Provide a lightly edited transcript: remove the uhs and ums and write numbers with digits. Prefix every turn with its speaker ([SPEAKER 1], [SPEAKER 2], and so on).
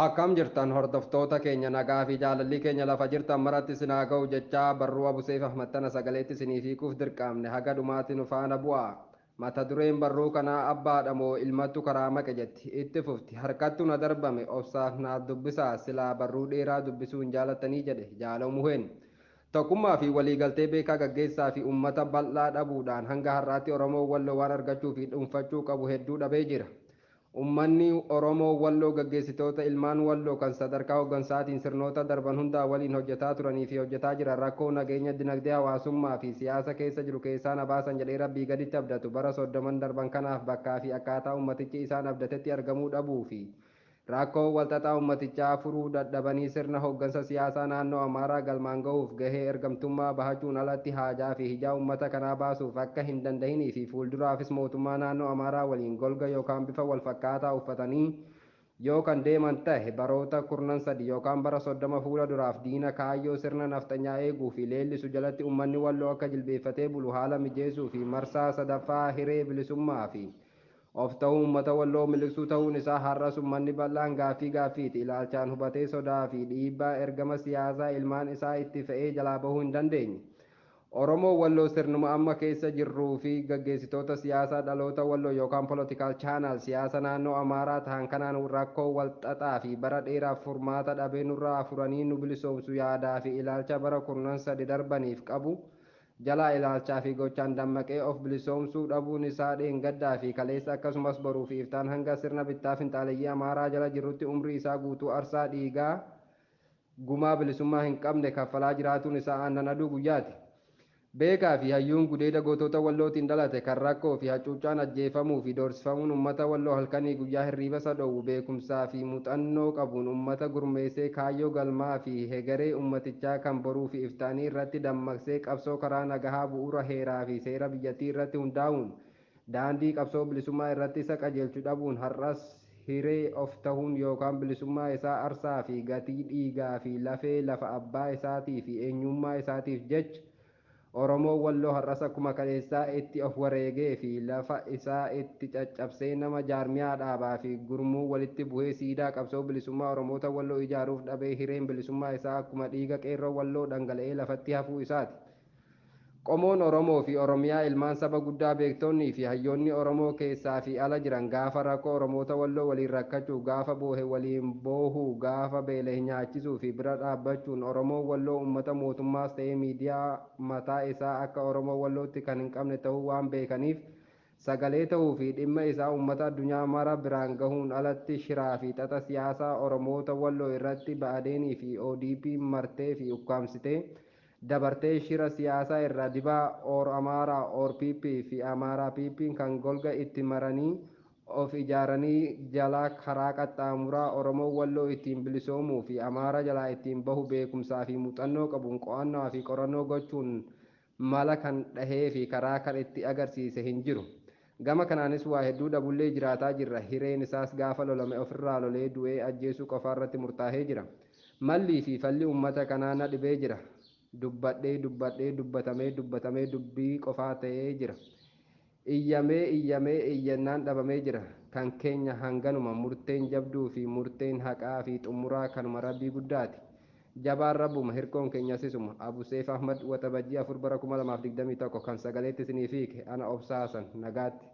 [SPEAKER 1] Akkam jirtan hordoftoota keenya nagaa fi jaalalli keenya lafa jirtan maratti sinaa ga'u jechaa barruu Abuseef Ahmad sagaleetti sinii fiikuuf dirqaamne haga dhumaatti nu faana bu'aa. Mata dureen barruu kanaa abbaadha moo ilmattu karaa maqe jetti itti fufti harkattu na darbame obsaaf naaf dubbisaa silaa barruu dheeraa dubbisuun jaalattanii jedhe jaalamuheen. Tokkummaa fi waliigaltee beekaa gaggeessaa fi uummata bal'aa dhabuudhaan hanga har'aatti Oromoo Walloo waan argachuu fi dhuunfachuu qabu hedduu dhabee jira. Uummanni Oromoo Walloo gaggeessitoota ilmaan Walloo kan sadarkaa hooggansaatiin sirnoota darban hundaa waliin hojjetaa turanii fi hojjetaa jiran rakkoo nageenya dinagdee hawaasummaa fi siyaasa keessa jiru keessaa na baasan jedhee rabbii gaditti abdatu bara 30 darban kanaaf bakkaa fi akkaataa uummatichi isaan abdatetti argamuu dhabuu fi rakkoo walxaxaa uummatichaa furuu dadhabanii sirna hooggansa siyaasaa naannoo Amaaraa galmaan ga'uuf gahee ergamtummaa bahachuun alatti haajaa fi hijaa uummata kanaa baasuuf akka hin danda'inii fi fuulduraafis mootummaa naannoo Amaaraa waliin golga yookaan bifa walfakkaataa uffatanii yoo kan deeman ta'e baroota 13 yookaan bara 30 fuula duraaf diina kaayyoo sirna naftanyaa eeguu fi leellisu jalatti uummanni Walloo akka jilbeeffatee bulu haala mijeessuu fi marsaa sadaffaa hiree bilisummaa fi of ta'uu uummata Walloo miliqsuu ta'uun isaa har'as uummanni bal'aan gaaffiiti ilaalchaan hubatee sodaa fi dhiibbaa ergama siyaasaa ilmaan isaa itti fe'ee jalaa bahuu hin dandeenye. Oromoo Walloo sirnuma amma keessa jirruu fi gaggeessitoota siyaasaa dhaloota Walloo yookaan politikaal chaanaal siyaasa naannoo Amaaraa ta'an kanaan rakkoo walxaxaa fi bara dheeraaf furmaata dhabee nurraa furanii nu bilisoomsu yaadaa fi ilaalcha bara 13 darbaniif qabu. Jalaa ilaalchaa fi gochaan dammaqee of bilisoomsuu dhabuun isaa dheengaddaa fi kaleessa akkasumas boruu fi iftaan hanga sirna bittaa finxaaleyyii Amaaraa jala jirrutti umrii isaa guutuu arsaa dhiigaa gumaa bilisummaa hin qabne kaffalaa jiraatuun isaa aannan aduu guyyaati. Beekaa fi hayyuun gudeeda gootota Wallootiin dhalate kan rakkoo fi hacuuccaan ajjeefamuu fi doorsifamuun uummata Walloo halkanii guyyaa hirriiba sadhoowwu beekumsaa fi muuxannoo qabuun uummata gurmeessee kaayyoo galmaa fi hegeree uummatichaa kan boruu fi iftaanii irratti dammaqsee qabsoo karaa nagahaa bu'uura heeraa fi seera biyyattii irratti hundaa'uun daandii qabsoo bilisummaa irratti isa qajeelchu dhabuun har'as hiree of ta'uun yookaan bilisummaa isaa arsaa fi gatii dhiigaa fi lafee lafa abbaa isaatii fi eenyummaa isaatiif jecha Oromoo Walloo har'as akkuma kaleessaa itti of wareegee fi lafa isaa itti caccabsee nama jaarmiyaa dhaabaa fi gurmuu walitti bu'ee siidaa qabsoo bilisummaa Oromoota Walloo ijaaruuf dhabee hireen bilisummaa isaa akkuma dhiiga qeerroo Walloo dhangala'ee lafatti hafuu isaati. Qomoon Oromoo fi Oromiyaa ilmaan saba guddaa beektonnii fi hayyoonni Oromoo keessaa fi ala jiran gaafa rakkoo Oromoota Walloo waliin rakkachuu gaafa boohe waliin boohuu gaafa beelee nyaachisuu fi bira dhaabbachuun Oromoo Walloo uummata mootummaas ta'ee miidiyaa mataa isaa akka Oromoo Wallootti kan hin qabne ta'uu waan beekaniif sagalee ta'uu fi dhimma isaa uummata addunyaa mara biraan gahuun alatti shiraa fi xaxa siyaasaa Oromoota Walloo irratti Ba'adeenii fi ODP martee fi ukkaamsitee dabartee shira siyaasaa irraa dibaa or Amaaraa or PP fi Amaaraa PP kan golga itti maranii of ijaaranii jalaa karaa qaxxaamuraa Oromoo Walloo ittiin bilisoomuu fi Amaaraa jalaa ittiin bahu beekumsaa fi muuxannoo qabuun qo'annoo fi qorannoo gochuun mala kan dhahee fi karaa kan itti agarsiise hin jiru. Gama kanaanis waa hedduu dhabullee jiraataa jirra hireen isaas gaafa lolame ofirraa lolee du'ee ajjeesuu qofaarratti murtaahee jira. Mallii fi falli uummata kanaa na dhibee jira. Dubbatamee dubbii qofaa ta'ee jira. Iyyamee iyyannaan dhabamee jira. Kan keenya hanganuma murteen jabduu fi murteen haqaa fi xumuraa kanuma rabbii guddaati. Jabaan rabbuma hirkoon keenya sisuma. Abuseef Ahmad Waxabajjii 4 bara 2021 kan sagaleetti isiniif hiike ana obsaasan nagaatti.